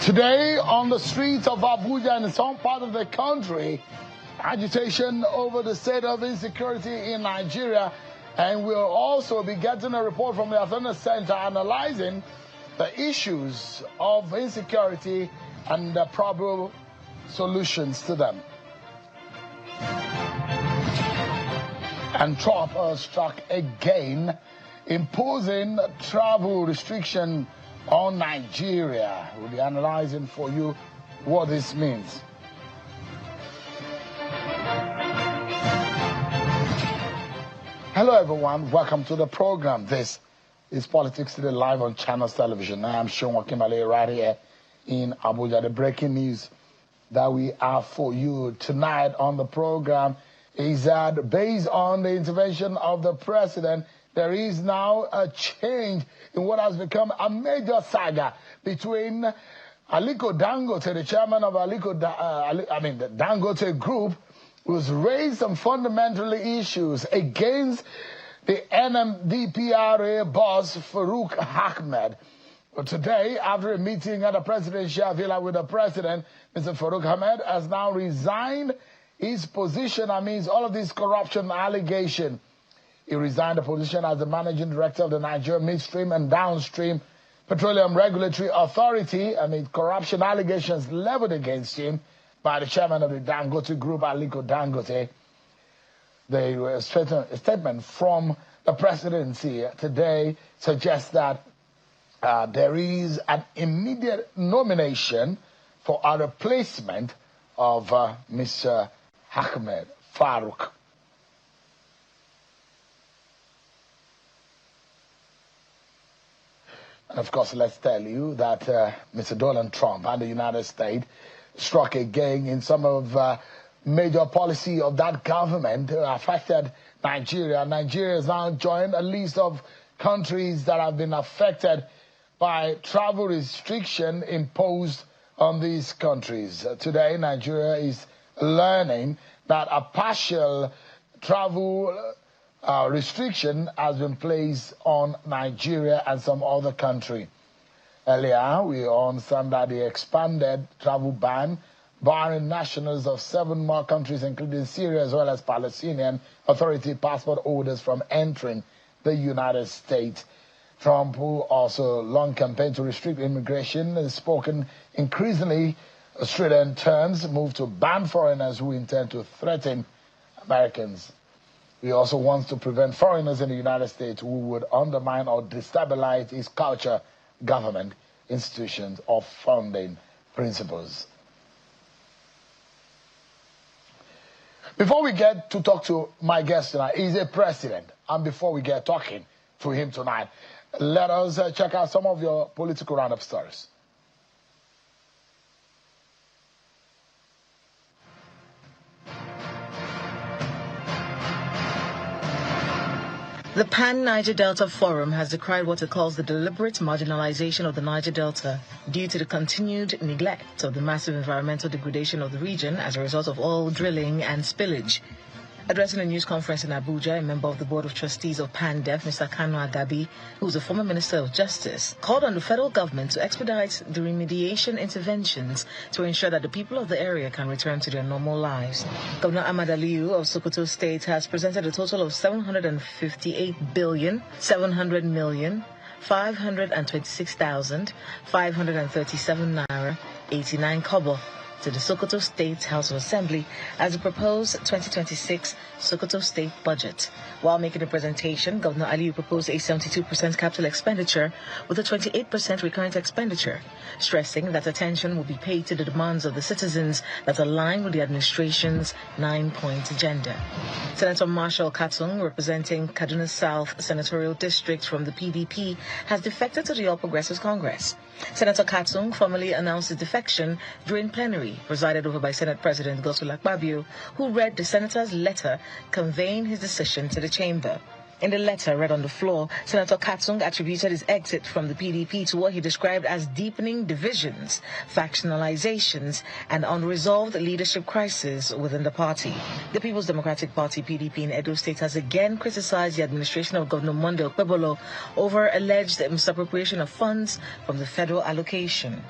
Today, on the streets of Abuja and some part of the country, agitation over the state of insecurity in Nigeria, and we'll also be getting a report from the Athena Center analyzing the issues of insecurity and the probable solutions to them. And Trump struck again, imposing travel restriction on Nigeria. We'll be analyzing for you what this means. Hello everyone, welcome to the program. This is Politics Today live on Channels Television. I am Sean Wakimale right here in Abuja. The breaking news that we have for you tonight on the program is that based on the intervention of the president, there is now a change in what has become a major saga between Aliko Dangote, the chairman of the Dangote Group, who's raised some fundamental issues against the NMDPRA boss, Farouk Ahmed. But today, after a meeting at the presidential villa with the president, Mr. Farouk Ahmed has now resigned his position amidst all of this corruption allegation. He resigned the position as the managing director of the Nigeria Midstream and Downstream Petroleum Regulatory Authority amid corruption allegations leveled against him by the chairman of the Dangote Group, Aliko Dangote. The statement from the presidency today suggests that there is an immediate nomination for a replacement of Mr. Ahmed Farouk. And of course, let's tell you that Mr. Donald Trump and the United States struck again in some of major policy of that government affected Nigeria. Nigeria has now joined a list of countries that have been affected by travel restriction imposed on these countries. Today, Nigeria is learning that a partial travel restriction has been placed on Nigeria and some other country. Earlier, we understand that the expanded travel ban, barring nationals of 7 more countries, including Syria as well as Palestinian Authority passport holders from entering the United States. Trump, who also long campaigned to restrict immigration, has spoken increasingly strident terms, moved to ban foreigners who intend to threaten Americans. He also wants to prevent foreigners in the United States who would undermine or destabilize his culture, government, institutions, or founding principles. Before we get to talk to my guest tonight, he's a president. And before we get talking to him tonight, let us check out some of your political roundup stories. The Pan-Niger Delta Forum has decried what it calls the deliberate marginalization of the Niger Delta due to the continued neglect of the massive environmental degradation of the region as a result of oil drilling and spillage. Addressing a news conference in Abuja, a member of the Board of Trustees of PANDEF, Mr. Kanu Agabi, who is a former Minister of Justice, called on the federal government to expedite the remediation interventions to ensure that the people of the area can return to their normal lives. Governor Ahmad Aliyu of Sokoto State has presented a total of 758,700,526,537 naira 89 kobo to the Sokoto State House of Assembly as a proposed 2026 Sokoto State budget. While making a presentation, Governor Aliyu proposed a 72% capital expenditure with a 28% recurrent expenditure, stressing that attention will be paid to the demands of the citizens that align with the administration's 9-point agenda. Senator Marshall Katung, representing Kaduna South Senatorial District from the PDP, has defected to the All Progressives Congress. Senator Katung formally announced his defection during plenary, presided over by Senate President Godswill Akpabio, who read the senator's letter conveying his decision to the chamber. In the letter read on the floor, Senator Katung attributed his exit from the PDP to what he described as deepening divisions, factionalizations, and unresolved leadership crisis within the party. The People's Democratic Party, PDP, in Edo State has again criticized the administration of Governor Monday Okpebolo over alleged misappropriation of funds from the federal allocation.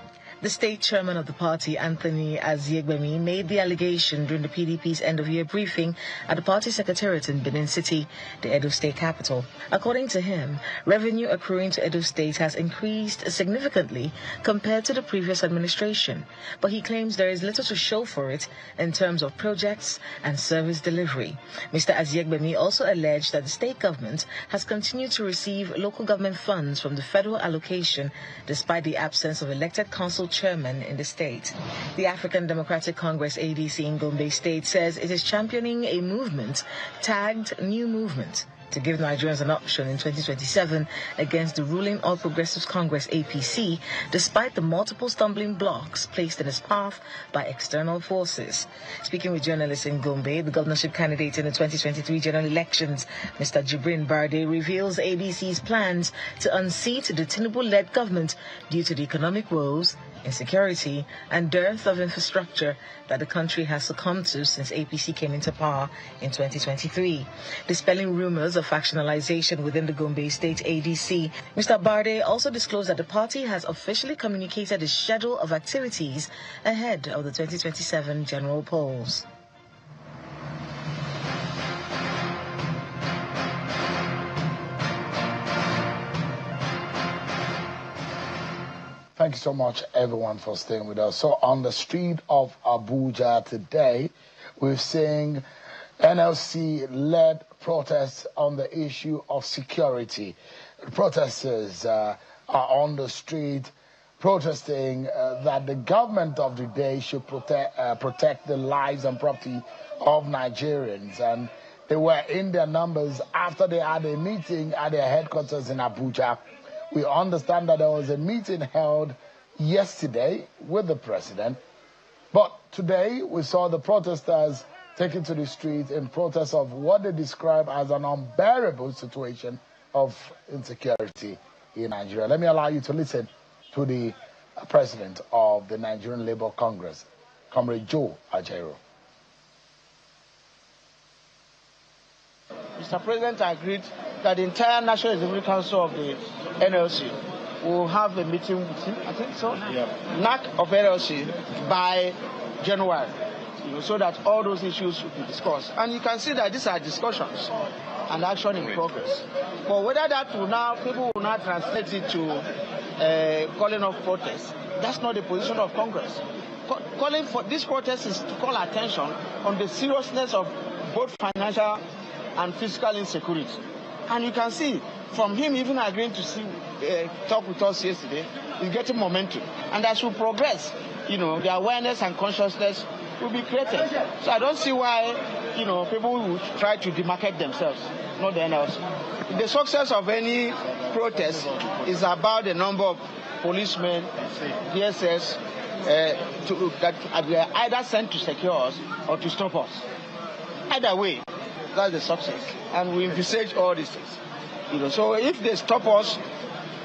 The state chairman of the party, Anthony Aziegbemi, made the allegation during the PDP's end-of-year briefing at the party secretariat in Benin City, the Edo State capital. According to him, revenue accruing to Edo State has increased significantly compared to the previous administration, but he claims there is little to show for it in terms of projects and service delivery. Mr. Aziegbemi also alleged that the state government has continued to receive local government funds from the federal allocation despite the absence of elected council chairman in the state. The African Democratic Congress ADC in Gombe State says it is championing a movement tagged New Movement to give Nigerians an option in 2027 against the ruling All Progressives Congress APC, despite the multiple stumbling blocks placed in its path by external forces. Speaking with journalists in Gombe, the governorship candidate in the 2023 general elections, Mr. Jibrin Barde, reveals ADC's plans to unseat the Tinubu-led government due to the economic woes, insecurity, and dearth of infrastructure that the country has succumbed to since APC came into power in 2023. Dispelling rumors of factionalization within the Gombe State ADC, Mr. Barde also disclosed that the party has officially communicated its schedule of activities ahead of the 2027 general polls. Thank you so much, everyone, for staying with us. So on the street of Abuja today, we're seeing NLC-led protests on the issue of security. Protesters are on the street protesting that the government of the day should protect the lives and property of Nigerians. And they were in their numbers after they had a meeting at their headquarters in Abuja. We understand that there was a meeting held yesterday with the president, but today we saw the protesters taken to the streets in protest of what they describe as an unbearable situation of insecurity in Nigeria. Let me allow you to listen to the president of the Nigerian Labour Congress, Comrade Joe Ajaero. Mr. President agreed that the entire National Executive Council of the NLC will have a meeting with him, I think so, NAC of NLC by January, so that all those issues will be discussed. And you can see that these are discussions and action in progress. But whether that will now, people will now translate it to calling off protests, that's not the position of Congress. Calling for this protest is to call attention on the seriousness of both financial and physical insecurity. And you can see from him even agreeing to talk with us yesterday, he's getting momentum. And as we progress, the awareness and consciousness will be created. So I don't see why, people will try to demarcate themselves, not the NLC. The success of any protest is about the number of policemen, DSS, that are either sent to secure us or to stop us. Either way, that's the success. And we envisage all these things. So if they stop us,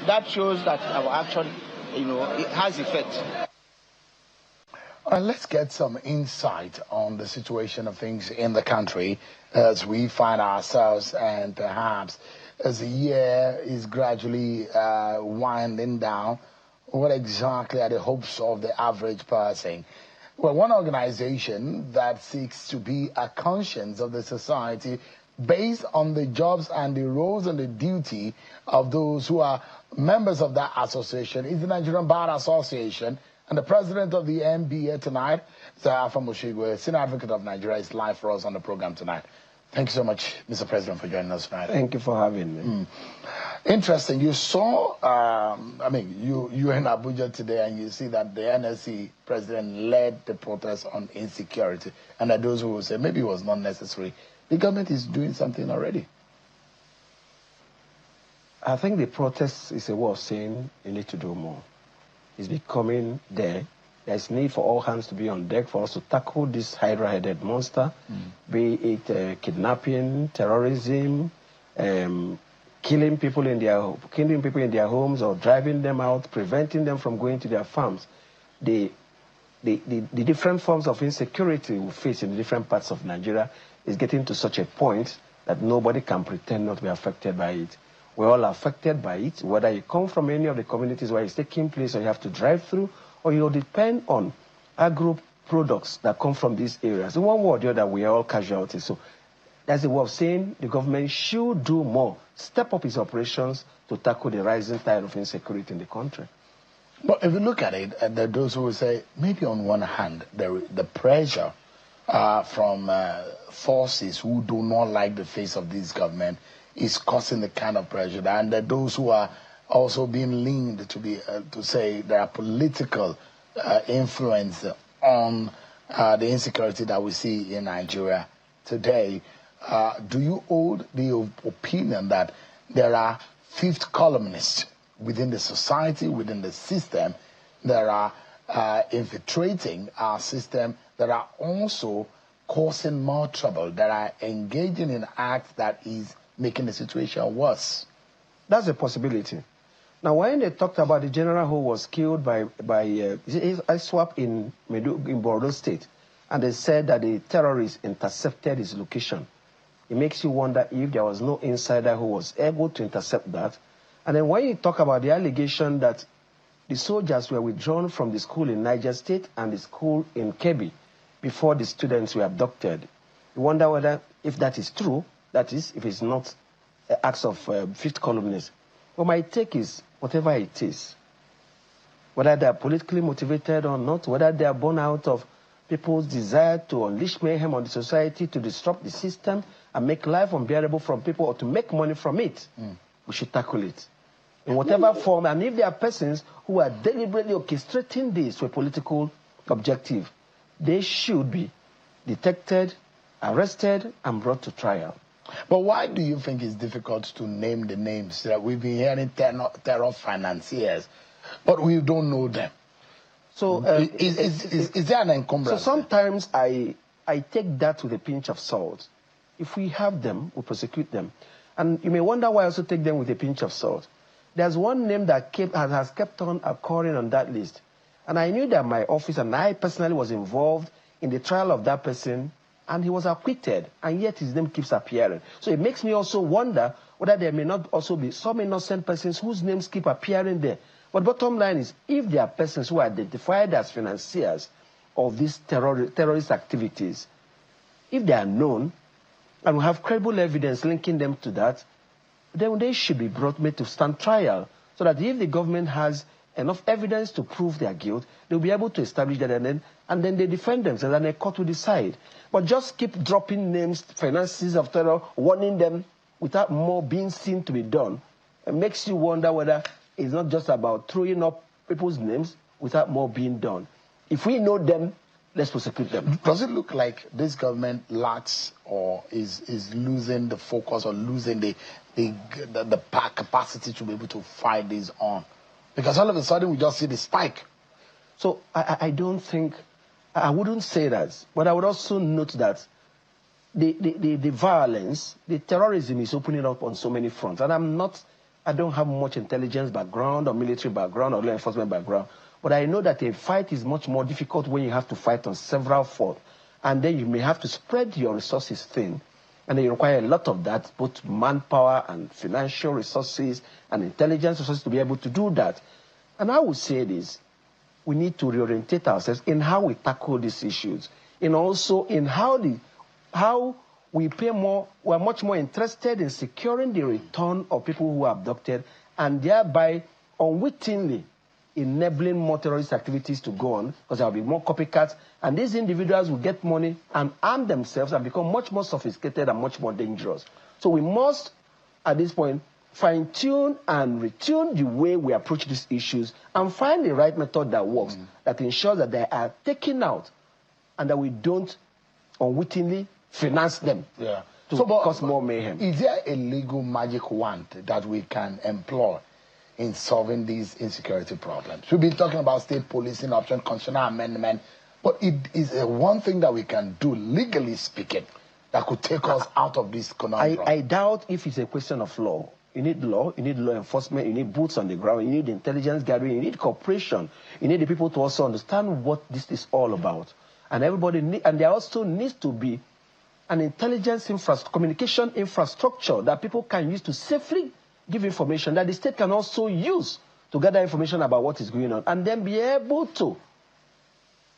that shows that our action, it has effect. Let's get some insight on the situation of things in the country as we find ourselves, and perhaps as the year is gradually winding down, what exactly are the hopes of the average person? Well, one organization that seeks to be a conscience of the society based on the jobs and the roles and the duty of those who are members of that association is the Nigerian Bar Association. And the president of the NBA tonight, Sir Alpha Moshigwe, Senior Advocate of Nigeria, is live for us on the program tonight. Thank you so much, Mr. President, for joining us tonight. Thank you for having me. Interesting. You saw, you're in Abuja today, and you see that the NSC president led the protest on insecurity. And that those who will say maybe it was not necessary. The government is doing something already. I think the protest is a way of saying you need to do more. It's becoming there. There's need for all hands to be on deck for us to tackle this hydra-headed monster, be it kidnapping, terrorism, killing people in their homes or driving them out, preventing them from going to their farms. The different forms of insecurity we face in different parts of Nigeria is getting to such a point that nobody can pretend not to be affected by it. We're all affected by it, whether you come from any of the communities where it's taking place or you have to drive through, or you depend on agro products that come from these areas. In one way or the other, we are all casualties. So that's the way of saying the government should do more, step up its operations to tackle the rising tide of insecurity in the country. But if you look at it, there are those who will say, maybe on one hand, the pressure from forces who do not like the face of this government is causing the kind of pressure. And there are those who are also being leaned to say there are political influence on the insecurity that we see in Nigeria today. Do you hold the opinion that there are fifth columnists within the society, within the system, that are infiltrating our system, that are also causing more trouble, that are engaging in acts that is making the situation worse? That's a possibility. Now, when they talked about the general who was killed by ISWAP in Borno State, and they said that the terrorists intercepted his location, it makes you wonder if there was no insider who was able to intercept that. And then when you talk about the allegation that the soldiers were withdrawn from the school in Niger State and the school in Kebbi before the students were abducted, you wonder whether, if that is true, that is, if it's not acts of fifth columnists. Well, my take is, whatever it is, whether they are politically motivated or not, whether they are born out of people's desire to unleash mayhem on the society, to disrupt the system and make life unbearable from people, or to make money from it, we should tackle it in whatever form. And if there are persons who are deliberately orchestrating this for a political objective, they should be detected, arrested, and brought to trial. But why do you think it's difficult to name the names? We've been hearing terror financiers, but we don't know them. So is there an encumbrance? So sometimes I take that with a pinch of salt. If we have them, we prosecute them. And you may wonder why I also take them with a pinch of salt. There's one name that has kept on occurring on that list. And I knew that my office and I personally was involved in the trial of that person, and he was acquitted, and yet his name keeps appearing. So it makes me also wonder whether there may not also be some innocent persons whose names keep appearing there. But bottom line is, if there are persons who are identified as financiers of these terrorist activities, if they are known, and we have credible evidence linking them to that, then they should be made to stand trial, so that if the government has enough evidence to prove their guilt, they'll be able to establish that, and then they defend themselves, and the court will decide. But just keep dropping names, finances of terror, warning them without more being seen to be done, it makes you wonder whether it's not just about throwing up people's names without more being done. If we know them, let's prosecute them. Does it look like this government lacks or is losing the focus or losing the capacity to be able to fight this on? Because all of a sudden we just see the spike. So I don't think, I wouldn't say that, but I would also note that the violence, the terrorism is opening up on so many fronts. And I don't have much intelligence background or military background or law enforcement background, but I know that a fight is much more difficult when you have to fight on several fronts. And then you may have to spread your resources thin. And they require a lot of that, both manpower and financial resources and intelligence resources to be able to do that. And I would say this, we need to reorientate ourselves in how we tackle these issues, and also in how we pay more, we're much more interested in securing the return of people who are abducted, and thereby unwittingly enabling more terrorist activities to go on, because there will be more copycats, and these individuals will get money and arm themselves and become much more sophisticated and much more dangerous. So we must, at this point, fine-tune and retune the way we approach these issues and find the right method that works, that ensures that they are taken out and that we don't unwittingly finance them to cause more mayhem. Is there a legal magic wand that we can employ in solving these insecurity problems? We've been talking about state policing option, constitutional amendment, but it is one thing that we can do, legally speaking, that could take us out of this conundrum. I doubt if it's a question of law. You need law enforcement, you need boots on the ground, you need intelligence gathering, you need cooperation, you need the people to also understand what this is all about. And and there also needs to be an intelligence communication infrastructure that people can use to safely give information that the state can also use to gather information about what is going on, and then be able to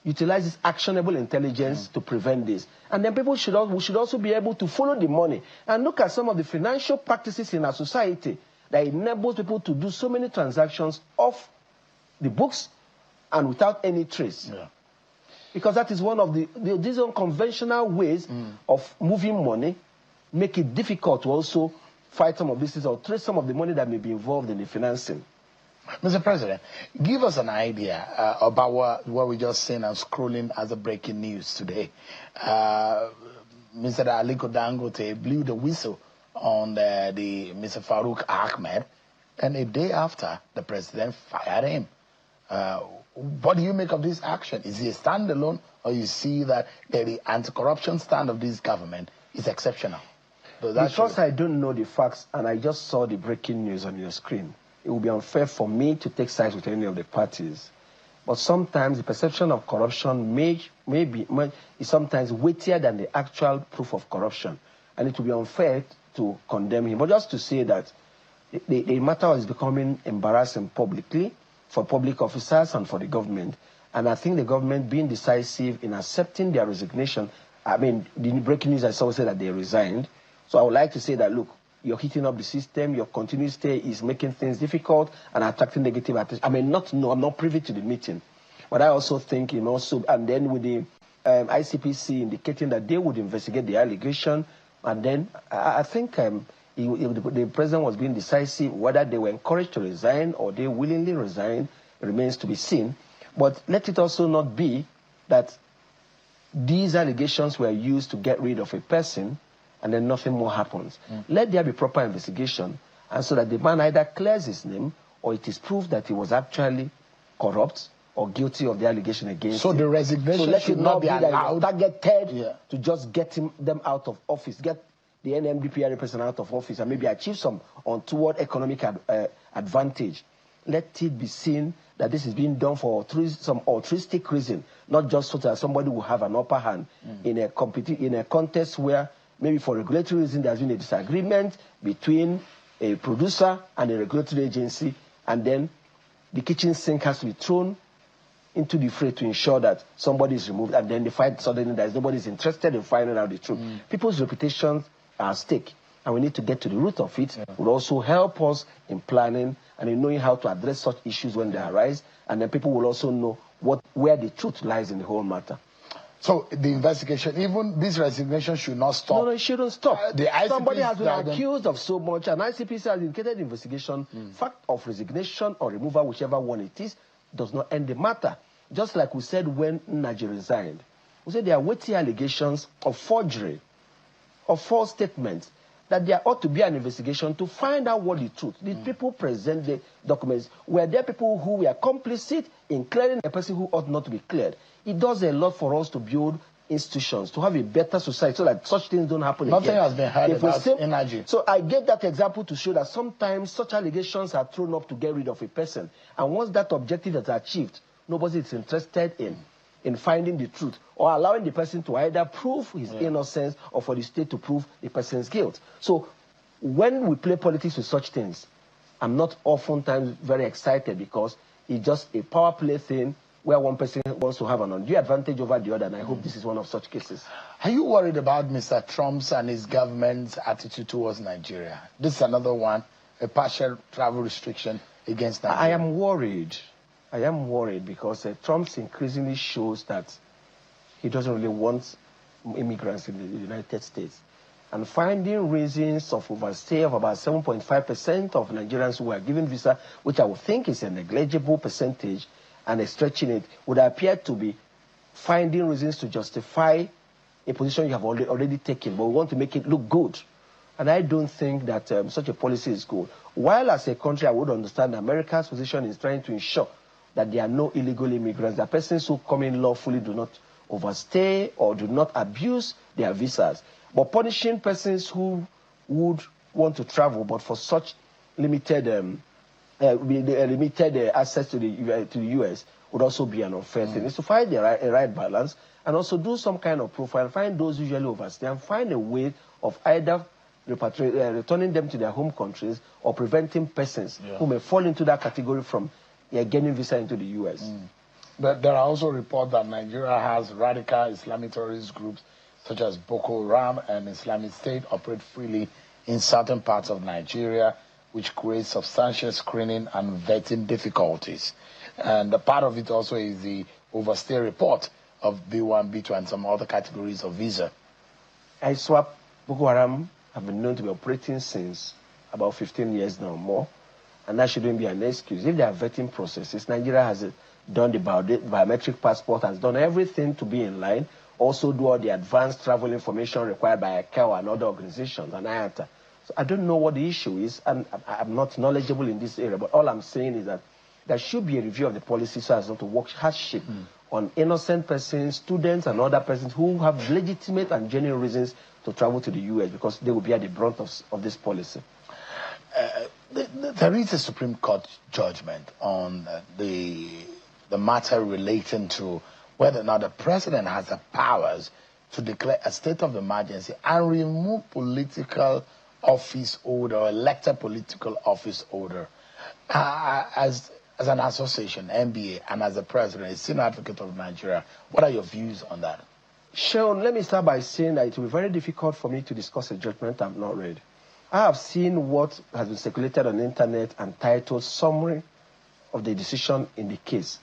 utilize this actionable intelligence to prevent this. And then we should also be able to follow the money and look at some of the financial practices in our society that enables people to do so many transactions off the books and without any trace. Yeah. Because that is one of these unconventional ways of moving money, make it difficult to also fight some of these or trace some of the money that may be involved in the financing. Mr. President, give us an idea about what we just seen and scrolling as a breaking news today. Mr. Aliko Dangote blew the whistle on Mr. Farouk Ahmed, and a day after, the president fired him. What do you make of this action? Is he a standalone, or you see that the anti-corruption stand of this government is exceptional? Because I don't know the facts and I just saw the breaking news on your screen, it would be unfair for me to take sides with any of the parties. But sometimes the perception of corruption is sometimes weightier than the actual proof of corruption. And it would be unfair to condemn him. But just to say that the matter is becoming embarrassing publicly for public officers and for the government. And I think the government being decisive in accepting their resignation. I mean, the breaking news I saw said that they resigned. So I would like to say that, look, you're heating up the system, your continued stay is making things difficult and attracting negative attention. I mean, I'm not privy to the meeting. But I also think, and then with the ICPC indicating that they would investigate the allegation, and then I think the president was being decisive. Whether they were encouraged to resign or they willingly resigned remains to be seen. But let it also not be that these allegations were used to get rid of a person and then nothing more happens. Let there be proper investigation, and so that the man either clears his name or it is proved that he was actually corrupt or guilty of the allegation against him. So the resignation should not be allowed. Targeted to just get them out of office, get the NMDPRA person out of office and maybe achieve some untoward economic advantage. Let it be seen that this is being done for some altruistic reason, not just so that somebody will have an upper hand in a contest where maybe for regulatory reason there's been a disagreement between a producer and a regulatory agency, and then the kitchen sink has to be thrown into the fray to ensure that somebody is removed, and then they find suddenly that nobody is interested in finding out the truth. People's reputations are at stake, and we need to get to the root of it. It will also help us in planning and in knowing how to address such issues when they arise, and then people will also know where the truth lies in the whole matter. So the investigation, even this resignation, should not stop. No, it shouldn't stop. Somebody has been accused of so much, and ICPC has indicated the investigation. Fact of resignation or removal, whichever one it is, does not end the matter. Just like we said when Naji resigned. We said there are weighty allegations of forgery, of false statements, that there ought to be an investigation to find out what the truth. Did people present the documents? Were there people who were complicit in clearing a person who ought not to be cleared? It does a lot for us to build institutions, to have a better society so that such things don't happen Nothing again. has been heard about energy. So I gave that example to show that sometimes such allegations are thrown up to get rid of a person. And once that objective is achieved, nobody is interested in finding the truth or allowing the person to either prove his innocence or for the state to prove the person's guilt. So when we play politics with such things, I'm not oftentimes very excited because it's just a power play thing where one person wants to have an undue advantage over the other, and I hope this is one of such cases. Are you worried about Mr. Trump's and his government's attitude towards Nigeria? This is another one, a partial travel restriction against Nigeria. I am worried. I am worried because Trump increasingly shows that he doesn't really want immigrants in the United States. And finding reasons of overstay of about 7.5% of Nigerians who are given visa, which I would think is a negligible percentage, and stretching it, would appear to be finding reasons to justify a position you have already taken, but we want to make it look good. And I don't think that such a policy is good. While as a country, I would understand America's position is trying to ensure that there are no illegal immigrants, that persons who come in lawfully do not overstay or do not abuse their visas. But punishing persons who would want to travel, but for such limited access to the U.S. would also be an unfair thing. It's to find a right balance and also do some kind of profile, find those usually overstay and find a way of either returning them to their home countries or preventing persons who may fall into that category from gaining visa into the U.S. But there are also reports that Nigeria has radical Islamic terrorist groups such as Boko Haram and Islamic State operate freely in certain parts of Nigeria, which creates substantial screening and vetting difficulties. And a part of it also is the overstay report of B1, B2, and some other categories of visa. ISWAP, Boko Haram have been known to be operating since about 15 years now or more, and that shouldn't be an excuse. If there are vetting processes, Nigeria has done the biometric passport, has done everything to be in line, also do all the advanced travel information required by ICAO and other organizations and IATA. So I don't know what the issue is, and I'm not knowledgeable in this area, but all I'm saying is that there should be a review of the policy so as not to work hardship on innocent persons, students, and other persons who have legitimate and genuine reasons to travel to the U.S. because they will be at the brunt of this policy. There is a Supreme Court judgment on the matter relating to whether or not the president has the powers to declare a state of emergency and remove political office holder, elected political office holder. As an association, NBA, and as a president, a senior advocate of Nigeria, what are your views on that? Sean, let me start by saying that it will be very difficult for me to discuss a judgment I've not read. I have seen what has been circulated on the internet and titled Summary of the Decision in the Case.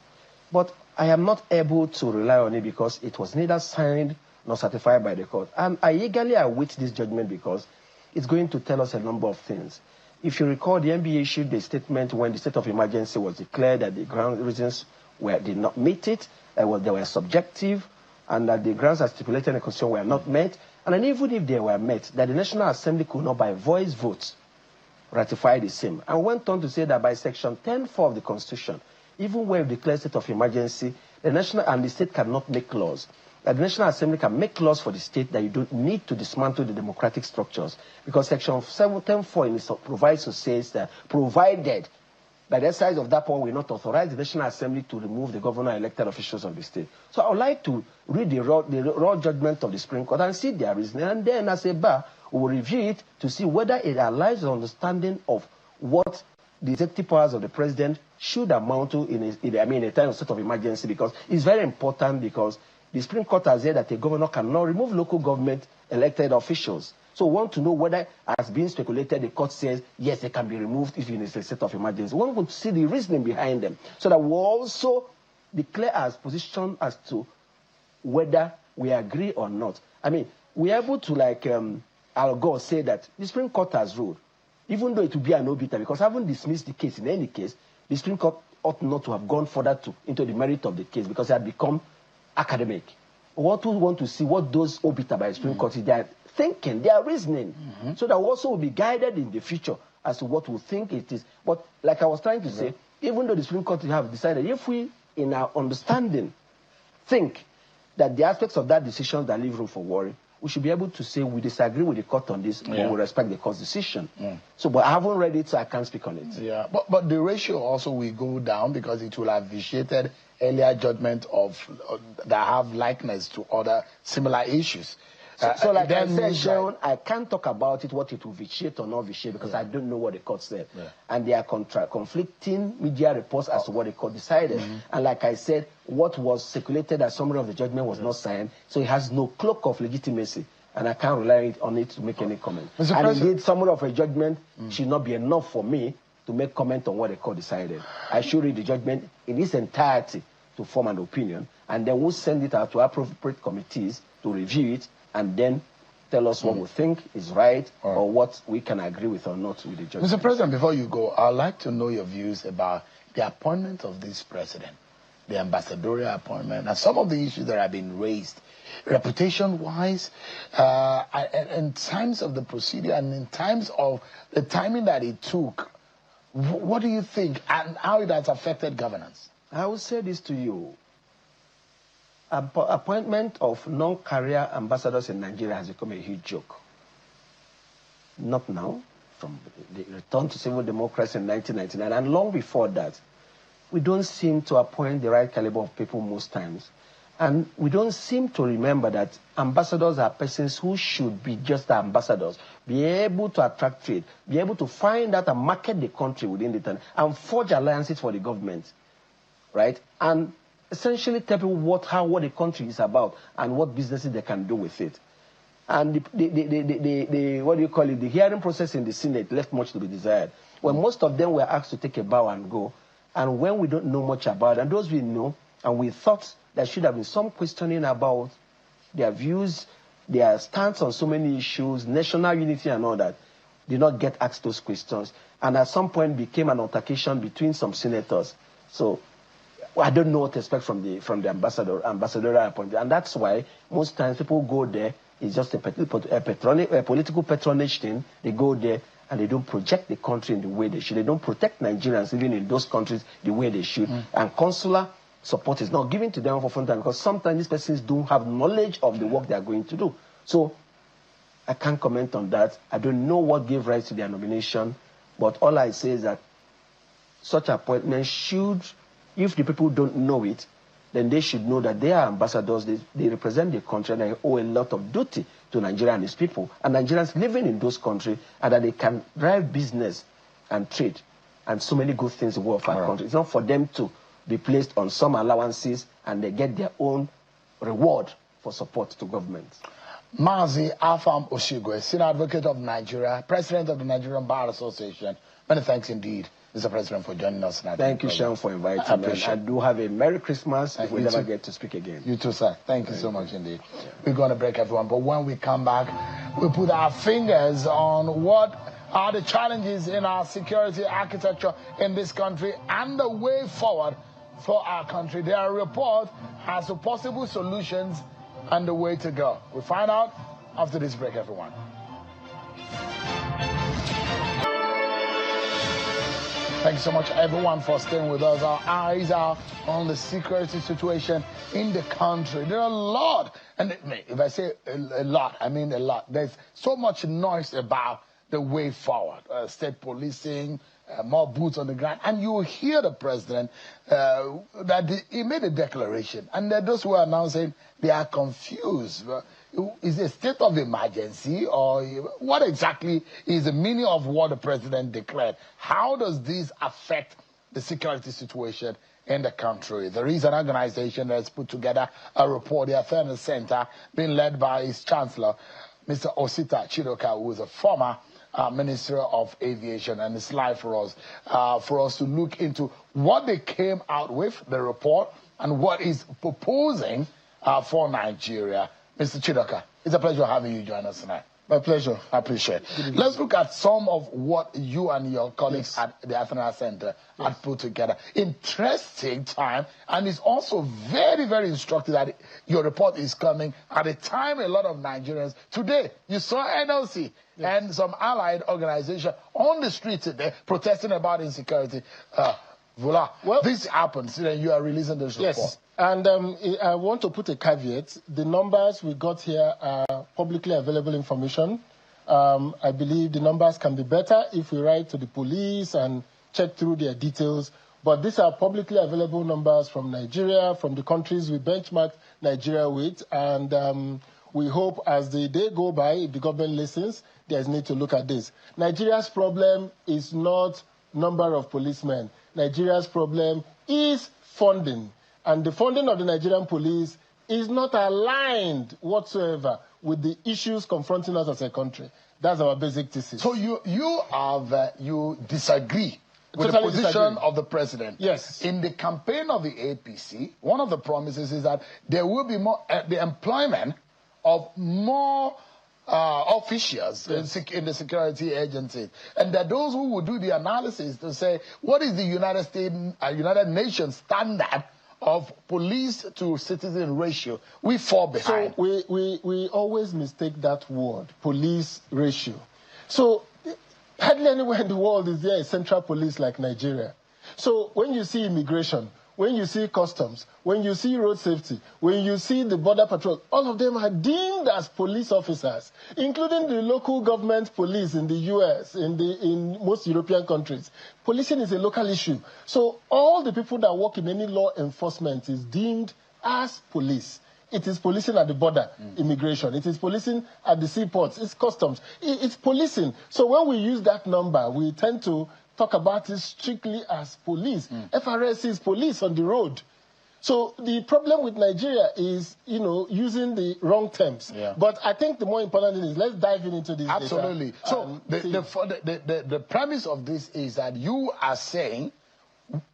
But I am not able to rely on it because it was neither signed nor certified by the court. And I eagerly await this judgment because it's going to tell us a number of things. If you recall, the NBA issued a statement when the state of emergency was declared that the ground reasons did not meet it, they were subjective, and that the grounds as stipulated in the Constitution were not met. And then even if they were met, that the National Assembly could not by voice votes ratify the same. And went on to say that by Section 10(4) of the Constitution, even when we declare state of emergency, the national and the state cannot make laws. That the National Assembly can make laws for the state that you don't need to dismantle the democratic structures. Because Section 10(4) in it provides to say that provided that the exercise of that power will not authorize the National Assembly to remove the governor and elected officials of the state. So I would like to read the raw judgment of the Supreme Court and see their reasoning, and then as a bar, we will review it to see whether it aligns with understanding of what the executive powers of the president should amount to in a time of state of emergency, because it's very important, because the Supreme Court has said that a governor cannot remove local government elected officials. So we want to know whether, as being speculated, the court says, yes, they can be removed if in a state of emergency. We want to see the reasoning behind them, so that we also declare our position as to whether we agree or not. I mean, we're able to, like Al Gore say that the Supreme Court has ruled, even though it will be an obiter, because having dismissed the case in any case, the Supreme Court ought not to have gone further into the merit of the case, because it had become academic. What we want to see, what those obiter by the Supreme Court is, their thinking, their reasoning, so that we also will be guided in the future as to what we think it is. But like I was trying to say, even though the Supreme Court have decided, if we, in our understanding, think that the aspects of that decision that leave room for worry, we should be able to say we disagree with the court on this, but we respect the court's decision. So, but I haven't read it, so I can't speak on it. Yeah, but the ratio also will go down, because it will have vitiated earlier judgment of that have likeness to other similar issues. So like I said, Sharon, I can't talk about it, what it will vitiate or not vitiate, because I don't know what the court said. And there are conflicting media reports as to what the court decided. And like I said, what was circulated as summary of the judgment was not signed, so it has no cloak of legitimacy. And I can't rely on it to make any comment. And indeed, summary of a judgment should not be enough for me to make comment on what the court decided. I should read the judgment in its entirety to form an opinion, and then we'll send it out to appropriate committees to review it, and then tell us what we think is right, or what we can agree with or not with the judgment. Mr. President, before you go, I'd like to know your views about the appointment of this president, the ambassadorial appointment, and some of the issues that have been raised, reputation-wise, in times of the procedure and in times of the timing that it took. What do you think, and how it has affected governance? I will say this to you. Appointment of non-career ambassadors in Nigeria has become a huge joke. Not now, from the return to civil democracy in 1999, and long before that. We don't seem to appoint the right caliber of people most times. And we don't seem to remember that ambassadors are persons who should be just ambassadors, be able to attract trade, be able to find out and market the country within the time, and forge alliances for the government, right? And essentially tell people what the country is about and what businesses they can do with it. And the what do you call it, the hearing process in the Senate left much to be desired. When most of them were asked to take a bow and go, and when we don't know much about it, and those we know, and we thought there should have been some questioning about their views, their stance on so many issues, national unity and all that, did not get asked those questions. And at some point became an altercation between some senators. So I don't know what to expect from the ambassadorial appointment. And that's why most times people go there, it's just a political patronage thing. They go there and they don't project the country in the way they should. They don't protect Nigerians even in those countries the way they should. And consular support is not given to them for fun time because sometimes these persons don't have knowledge of the work they are going to do. So I can't comment on that. I don't know what gave rise to their nomination, but all I say is that such appointments should, if the people don't know it, then they should know that they are ambassadors, they represent the country, and they owe a lot of duty to Nigeria and its people, and Nigerians living in those countries, and that they can drive business and trade and so many good things in the world of our country. It's not for them to be placed on some allowances and they get their own reward for support to government. Mazi Afam Oshigwe, Senior Advocate of Nigeria, President of the Nigerian Bar Association. Many thanks indeed, Mr. President, for joining us tonight. Thank you, Sean, for inviting me. I do have a Merry Christmas if we never get to speak again. You too, sir. Thank you so much indeed. Yeah. We're going to break, everyone, but when we come back, we put our fingers on what are the challenges in our security architecture in this country and the way forward for our country. Their report has the possible solutions and the way to go. We'll find out after this break, everyone. Thank you so much, everyone, for staying with us. Our eyes are on the security situation in the country. There are a lot, and if I say a lot, I mean a lot. There's so much noise about the way forward, state policing, more boots on the ground. And you will hear the president that he made a declaration. And there are those who are now saying they are confused. Is it a state of emergency, or what exactly is the meaning of what the president declared? How does this affect the security situation in the country? There is an organization that has put together a report, the Fairness Center, being led by its chancellor, Mr. Osita Chidoka, who is a former Minister of Aviation, and it's live for us to look into what they came out with, the report, and what is proposing for Nigeria. Mr. Chidoka, it's a pleasure having you join us tonight. My pleasure. I appreciate it. Let's look at some of what you and your colleagues at the Fairness Center had put together. Interesting time, and it's also very, very instructive that your report is coming at a time a lot of Nigerians. Today, you saw NLC and some allied organization on the street today protesting about insecurity. Voila. Well, this happens, then you are releasing this report. Yes, and I want to put a caveat. The numbers we got here are publicly available information. I believe the numbers can be better if we write to the police and check through their details. But these are publicly available numbers from Nigeria, from the countries we benchmarked Nigeria with. And we hope as the day go by, if the government listens, there's need to look at this. Nigeria's problem is not number of policemen. Nigeria's problem is funding. And the funding of the Nigerian police is not aligned whatsoever with the issues confronting us as a country. That's our basic thesis. So you disagree with the position of the president? Yes. In the campaign of the APC, one of the promises is that there will be more the employment of more officials in the security agencies, and that those who will do the analysis to say what is the United Nations standard of police to citizen ratio, we fall behind. So we always mistake that word, police ratio. So hardly anywhere in the world is there a central police like Nigeria. So when you see immigration, when you see customs, when you see road safety, when you see the border patrol, all of them are deemed as police officers, including the local government police in the US, in most European countries. Policing is a local issue. So all the people that work in any law enforcement is deemed as police. It is policing at the border, immigration. It is policing at the seaports. It's customs. It's policing. So when we use that number, we tend to talk about it strictly as police. FRS is police on the road. So the problem with Nigeria is, using the wrong terms. Yeah. But I think the more important thing is let's dive into this. Absolutely. Data. So the premise of this is that you are saying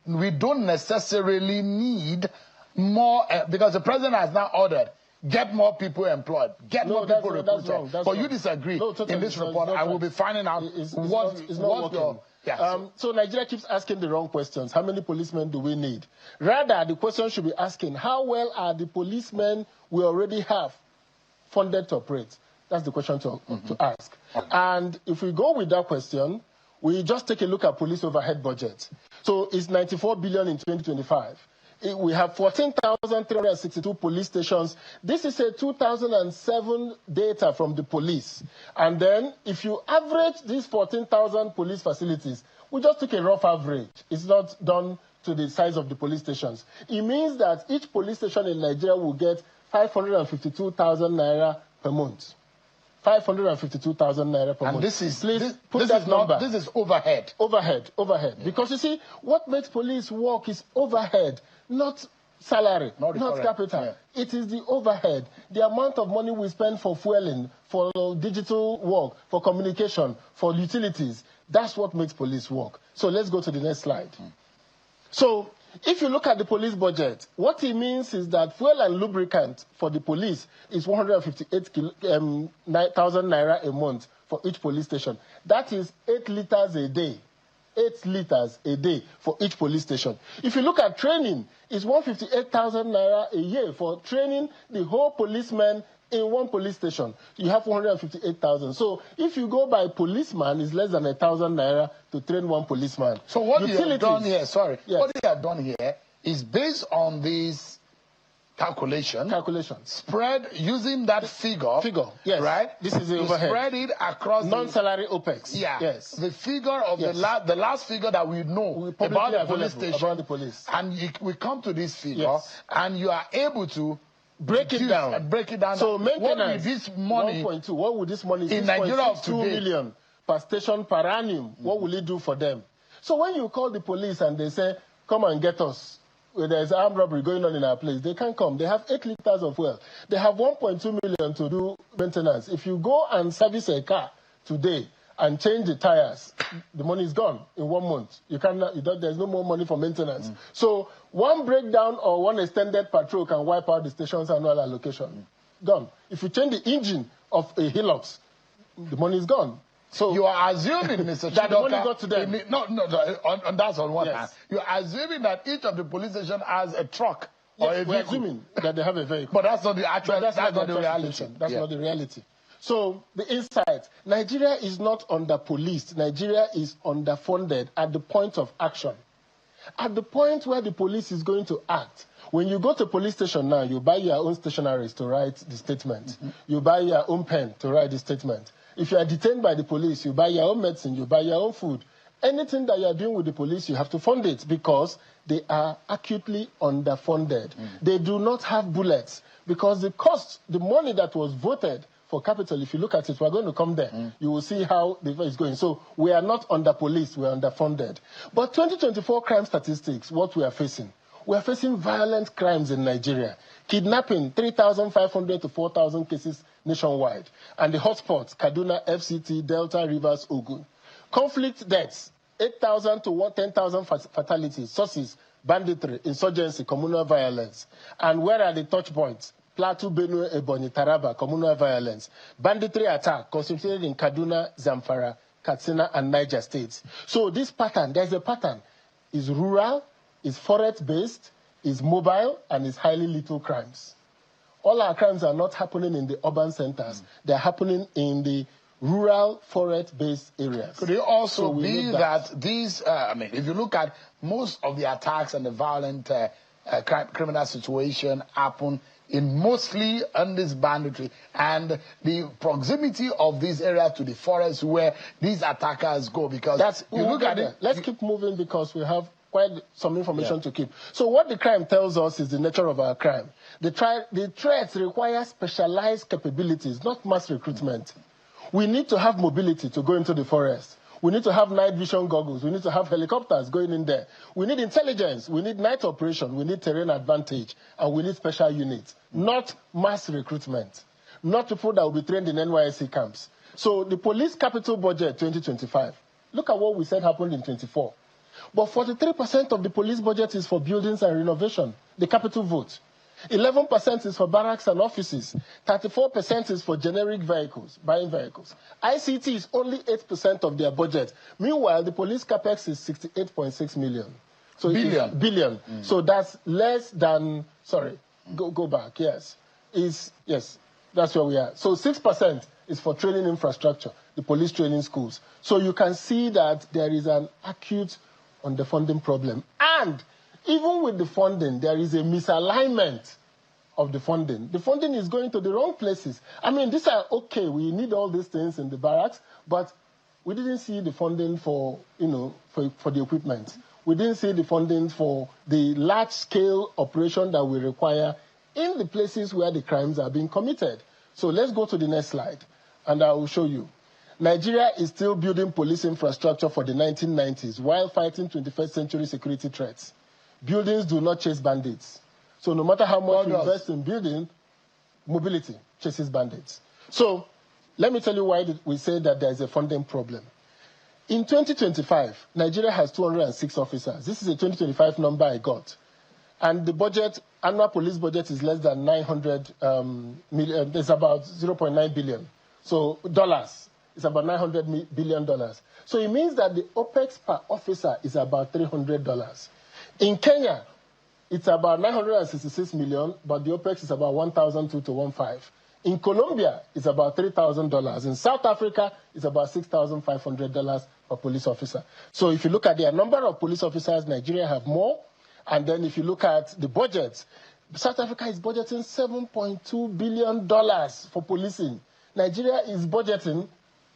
we don't necessarily need more, because the president has now ordered, get more people employed, get more people recruited. But you disagree. In this report, I will be finding out what your... Yes. So Nigeria keeps asking the wrong questions. How many policemen do we need? Rather, the question should be asking, how well are the policemen we already have funded to operate? That's the question to ask. And if we go with that question, we just take a look at police overhead budget. So it's 94 billion in 2025. We have 14,362 police stations. This is a 2007 data from the police. And then if you average these 14,000 police facilities, we just took a rough average. It's not done to the size of the police stations. It means that each police station in Nigeria will get 552,000 naira per month. 552,000 naira per month. And this is overhead. Overhead. Because you see, what makes police work is overhead, not salary, not capital. Yeah. It is the overhead, the amount of money we spend for fueling, for digital work, for communication, for utilities. That's what makes police work. So let's go to the next slide. So if you look at the police budget, what it means is that fuel and lubricant for the police is 158,000 naira a month for each police station. That is 8 liters a day. 8 liters a day for each police station. If you look at training, it's 158,000 naira a year for training the whole policemen in one police station. You have 158,000. So if you go by policeman, it's less than 1,000 naira to train one policeman. So what you have done here, what you have done here is based on these calculations spread using that figure, yes, right? This is the overhead. Spread it across non-salary OPEX. Yeah, yes. The figure of the last figure that we know about the police station, about the police, and we come to this figure, yes, and you are able to break it down. So maintenance, what would this money? 1.2. What would this money? In Nigeria of today, 2 million per station per annum. What will it do for them? So when you call the police and they say, "Come and get us," there's armed robbery going on in our place, they can't come. They have 8 liters of fuel. They have 1.2 million to do maintenance. If you go and service a car today and change the tires, the money is gone in 1 month. There's no more money for maintenance. So one breakdown or one extended patrol can wipe out the station's annual allocation. Gone. If you change the engine of a Hilux, the money is gone. So you are assuming, Mr. that the money got to them. That's on one hand. You are assuming that each of the police stations has a truck or a vehicle. We're assuming that they have a vehicle. But that's not the actual. That's not the reality. That's not the reality. So the insight: Nigeria is not under-policed. Nigeria is underfunded at the point of action. At the point where the police is going to act. When you go to police station now, you buy your own stationaries to write the statement. You buy your own pen to write the statement. If you are detained by the police, you buy your own medicine, you buy your own food. Anything that you are doing with the police, you have to fund it because they are acutely underfunded. They do not have bullets because the money that was voted for capital, if you look at it, we're going to come there. You will see how the is going. So we are not under-policed, we are underfunded. But 2024 crime statistics, what we are facing. We are facing violent crimes in Nigeria. Kidnapping, 3,500 to 4,000 cases nationwide. And the hotspots, Kaduna, FCT, Delta, Rivers, Ogun. Conflict deaths, 8,000 to 10,000 fatalities. Sources, banditry, insurgency, communal violence. And where are the touch points? Plateau, Benue, Ebonyi, Taraba, communal violence. Banditry attack concentrated in Kaduna, Zamfara, Katsina, and Niger states. So this pattern, there's a pattern. Is rural, is forest-based, is mobile, and is highly lethal crimes. All our crimes are not happening in the urban centers. They're happening in the rural, forest-based areas. Could it also be that these, if you look at most of the attacks and the violent criminal situation happen in mostly on this banditry, and the proximity of these areas to the forest where these attackers go, because you look at it. Let's keep moving because we have quite some information to keep. So what the crime tells us is the nature of our crime. The threats require specialized capabilities, not mass recruitment. We need to have mobility to go into the forest. We need to have night vision goggles. We need to have helicopters going in there. We need intelligence. We need night operation. We need terrain advantage. And we need special units, not mass recruitment, not people that will be trained in NYSC camps. So the police capital budget 2025, look at what we said happened in 24. But 43% of the police budget is for buildings and renovation, the capital vote. 11% is for barracks and offices. 34% is for generic vehicles, buying vehicles. ICT is only 8% of their budget. Meanwhile, the police capex is 68.6 million. So billion. So that's less than, sorry, go back, yes. Yes, that's where we are. So 6% is for training infrastructure, the police training schools. So you can see that there is an acute underfunding problem. And even with the funding, there is a misalignment of the funding. The funding is going to the wrong places. I mean, these are okay. We need all these things in the barracks, but we didn't see the funding for, for the equipment. We didn't see the funding for the large-scale operation that we require in the places where the crimes are being committed. So let's go to the next slide, and I will show you. Nigeria is still building police infrastructure for the 1990s while fighting 21st century security threats. Buildings do not chase bandits. So no matter how much you invest in building, mobility chases bandits. So let me tell you why we say that there is a funding problem. In 2025, Nigeria has 206 officers. This is a 2025 number I got. And the budget, annual police budget is less than 900 million. It's about 0.9 billion. So dollars. It's about $900 billion. So it means that the OPEX per officer is about $300. In Kenya, it's about 966 million, but the OPEX is about 1,200 to 1,500. In Colombia, it's about $3,000. In South Africa, it's about $6,500 per police officer. So if you look at the number of police officers, Nigeria have more. And then if you look at the budget, South Africa is budgeting $7.2 billion for policing. Nigeria is budgeting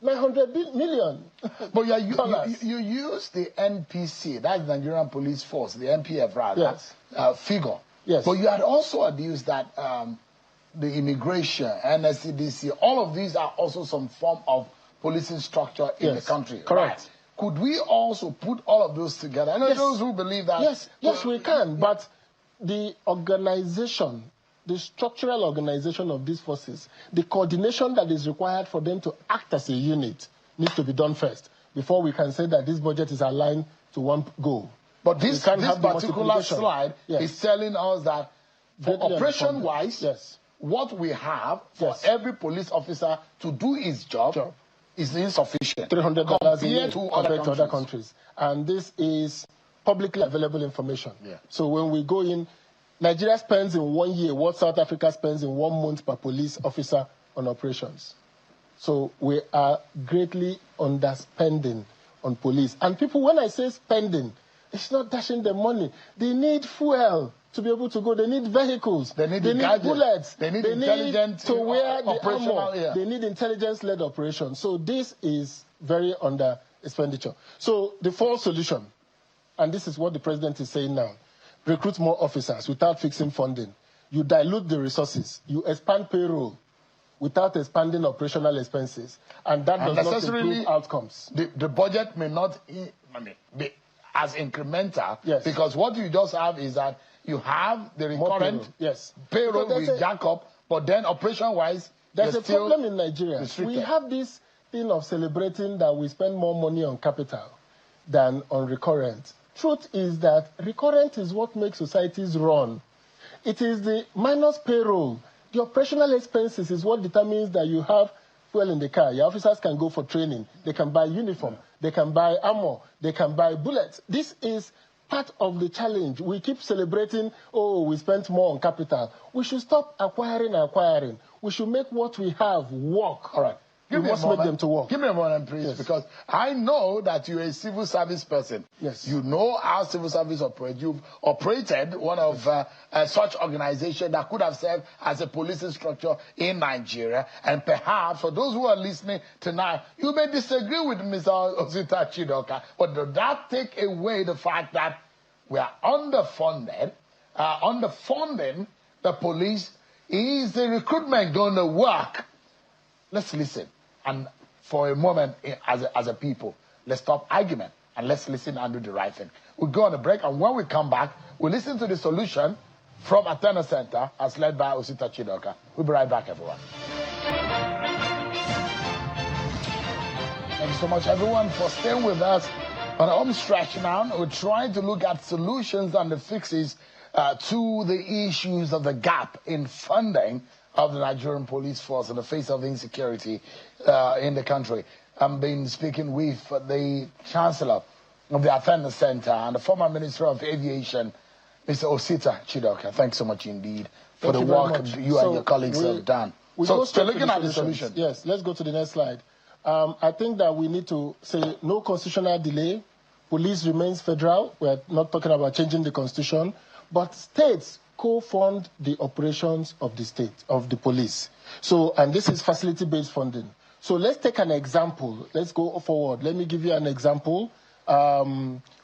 900 million. But you use the NPC, that's the Nigerian Police Force, the NPFRA, yes. Figure. Yes. But you had also adduced that the immigration, NSCDC, all of these are also some form of policing structure in the country. Correct. Right? Could we also put all of those together? I know those who believe that. Yes, we can. But the organization, the structural organization of these forces, the coordination that is required for them to act as a unit needs to be done first before we can say that this budget is aligned to one goal. But this particular slide is telling us that for operation-wise, what we have for every police officer to do his job is insufficient. $300 compared to other countries. And this is publicly available information. Yeah. So when we go in, Nigeria spends in 1 year what South Africa spends in 1 month per police officer on operations. So we are greatly underspending on police. And people, when I say spending, it's not dashing them money. They need fuel to be able to go. They need vehicles. They need bullets. They need intelligent to wear the armor. Yeah. They need intelligence-led operations. So this is very under expenditure. So the full solution, and this is what the president is saying now, recruit more officers without fixing funding. You dilute the resources. You expand payroll without expanding operational expenses. And that does not improve outcomes. The budget may not be as incremental, because what you just have is that you have the recurrent payroll with jack up, but then operation-wise, there's a problem in Nigeria. We have this thing of celebrating that we spend more money on capital than on recurrent. Truth is that recurrent is what makes societies run. It is the minus payroll. The operational expenses is what determines that you have fuel in the car. Your officers can go for training. They can buy uniform. They can buy armor. They can buy bullets. This is part of the challenge. We keep celebrating, oh, we spent more on capital. We should stop acquiring. We should make what we have work. All right. We must make them to work. Give me a moment, please, because I know that you're a civil service person. Yes. You know how civil service operates. You've operated one of such organizations that could have served as a policing structure in Nigeria. And perhaps, for those who are listening tonight, you may disagree with Mr. Osita Chidoka, but does that take away the fact that we are underfunded, underfunding the police. Is the recruitment going to work? Let's listen. And for a moment, as a people, let's stop argument and let's listen and do the right thing. We'll go on a break, and when we come back, we'll listen to the solution from Athena Center, as led by Osita Chidoka. We'll be right back, everyone. Thanks so much, everyone, for staying with us on the home stretch now. We're trying to look at solutions and the fixes to the issues of the gap in funding of the Nigerian police force in the face of insecurity in the country. I've been speaking with the Chancellor of the Athena Center and the former Minister of Aviation, Mr. Osita Chidoka. Thanks so much indeed for the work you and your colleagues have done. So looking at the solution. Yes, let's go to the next slide. I think that we need to say no constitutional delay. Police remains federal. We're not talking about changing the constitution. But states co-fund the operations of the state, of the police. So, and this is facility-based funding. So let's take an example. Let's go forward. Let me give you an example. We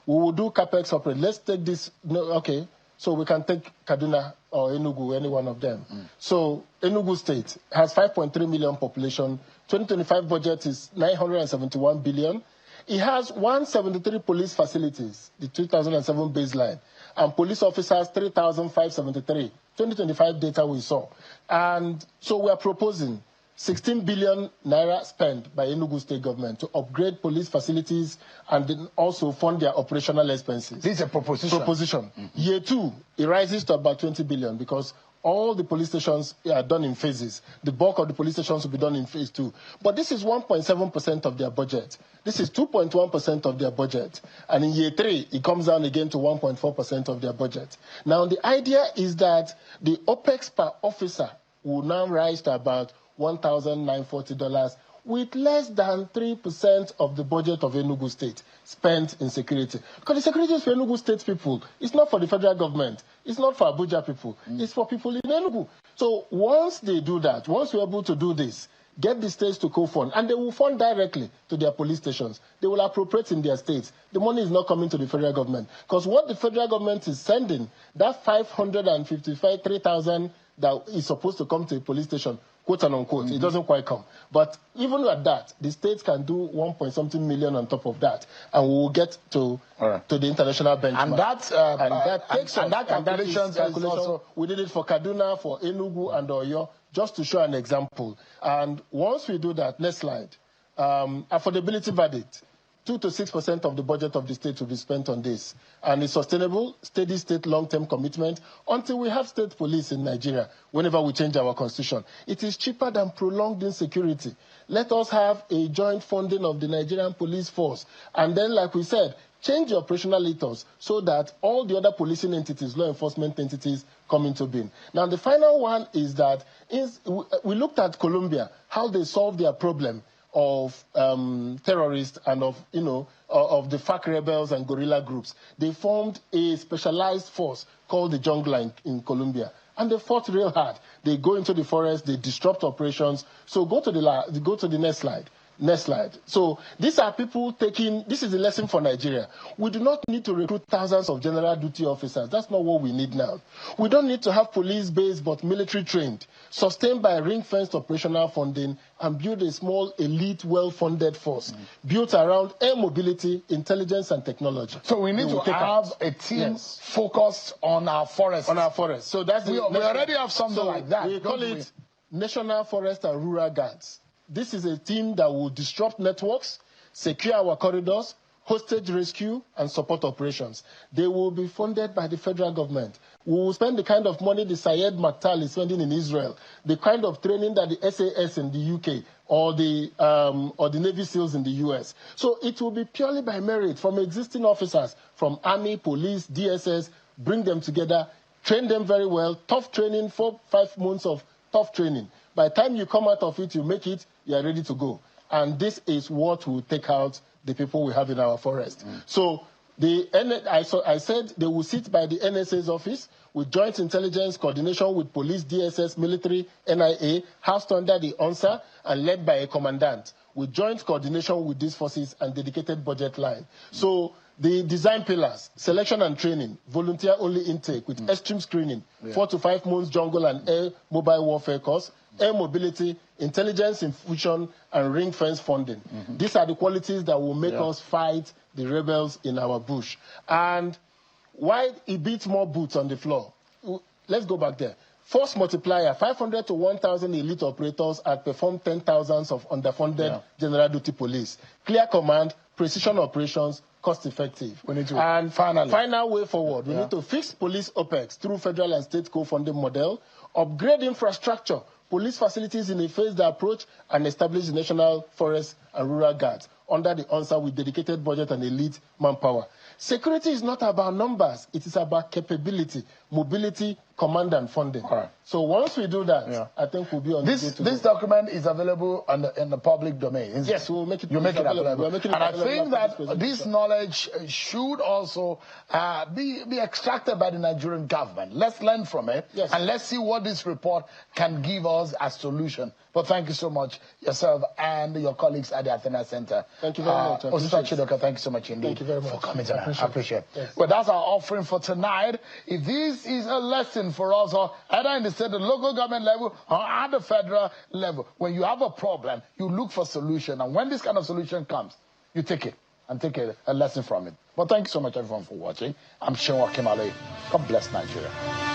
will do CAPEX operate. Let's take this. No, okay. So we can take Kaduna or Enugu, any one of them. So Enugu State has 5.3 million population. 2025 budget is 971 billion. It has 173 police facilities, the 2007 baseline, and police officers 3,573. 2025 data we saw. And so we are proposing 16 billion naira spent by Enugu State government to upgrade police facilities and then also fund their operational expenses. This is a proposition. Year 2, it rises to about 20 billion because all the police stations are done in phases. The bulk of the police stations will be done in phase 2. But this is 1.7% of their budget. This is 2.1% of their budget. And in year 3, it comes down again to 1.4% of their budget. Now, the idea is that the OPEX per officer will now rise to about $1,940 with less than 3% of the budget of Enugu State spent in security. Because the security is for Enugu State people. It's not for the federal government. It's not for Abuja people. It's for people in Enugu. So once they do that, once we're able to do this, get the states to co-fund, and they will fund directly to their police stations. They will appropriate in their states. The money is not coming to the federal government. Because what the federal government is sending, that 553,000 that is supposed to come to a police station, quote and unquote, it doesn't quite come. But even at that, the states can do 1.something million on top of that, and we will get to the international benchmark. And that takes and that calculation also, we did it for Kaduna, for Enugu, and Oyo, just to show an example. And once we do that, next slide, affordability verdict. 2 to 6% of the budget of the state will be spent on this. And it's sustainable, steady state long-term commitment until we have state police in Nigeria, whenever we change our constitution. It is cheaper than prolonged insecurity. Let us have a joint funding of the Nigerian police force. And then, like we said, change the operational ethos so that all the other policing entities, law enforcement entities, come into being. Now, the final one is that we looked at Colombia, how they solved their problem of terrorists and of the FARC rebels and guerrilla groups. They formed a specialized force called the Jungla in Colombia. And they fought real hard. They go into the forest, they disrupt operations. So go to the next slide. Next slide. So these are people this is a lesson for Nigeria. We do not need to recruit thousands of general duty officers. That's not what we need now. We don't need to have police-based but military trained, sustained by ring-fenced operational funding, and build a small, elite, well-funded force built around air mobility, intelligence, and technology. So we need to have a team focused on our forests. On our forests. So that's we already have something like that. We call it National Forest and Rural Guards. This is a team that will disrupt networks, secure our corridors, hostage rescue, and support operations. They will be funded by the federal government. We will spend the kind of money the Syed Maktal is spending in Israel, the kind of training that the SAS in the UK or the Navy SEALs in the US. So it will be purely by merit from existing officers, from Army, Police, DSS, bring them together, train them very well, tough training, 4-5 months of tough training. By the time you come out of it, you make it, you are ready to go. And this is what will take out the people we have in our forest. So I said they will sit by the NSA's office with joint intelligence coordination with police, DSS, military, NIA, housed under the ONSA and led by a commandant with joint coordination with these forces and dedicated budget line. So The design pillars, selection and training, volunteer-only intake with extreme screening, 4 to 5 months jungle and air mobile warfare course, air mobility, intelligence infusion, and ring fence funding. These are the qualities that will make us fight the rebels in our bush. And why it beats more boots on the floor? Let's go back there. Force multiplier, 500 to 1,000 elite operators outperform 10,000 of underfunded general duty police. Clear command, precision operations, cost effective. We need to, and final way forward, we need to fix police OPEX through federal and state co-funding model, upgrade infrastructure, police facilities in a phased approach, and establish national forest and rural guards under the ONSA with dedicated budget and elite manpower. Security is not about numbers. It is about capability, mobility, command, and funding. Right. So once we do that, I think we'll be on this document is available in the public domain. Yes, we'll make it available. We'll and I think that this knowledge should also be extracted by the Nigerian government. Let's learn from it, and let's see what this report can give us as solution. But thank you so much, yourself and your colleagues at the Athena Center. Thank you very much. Chidoka, thank you so much indeed. Thank you very much for coming tonight. I appreciate it. Yes. Well, that's our offering for tonight. If this is a lesson for us, or either in the state, the local government level, or at the federal level, when you have a problem, you look for solution. And when this kind of solution comes, you take it and take a lesson from it. But thank you so much, everyone, for watching. I'm Shenwa Kimale. God bless Nigeria.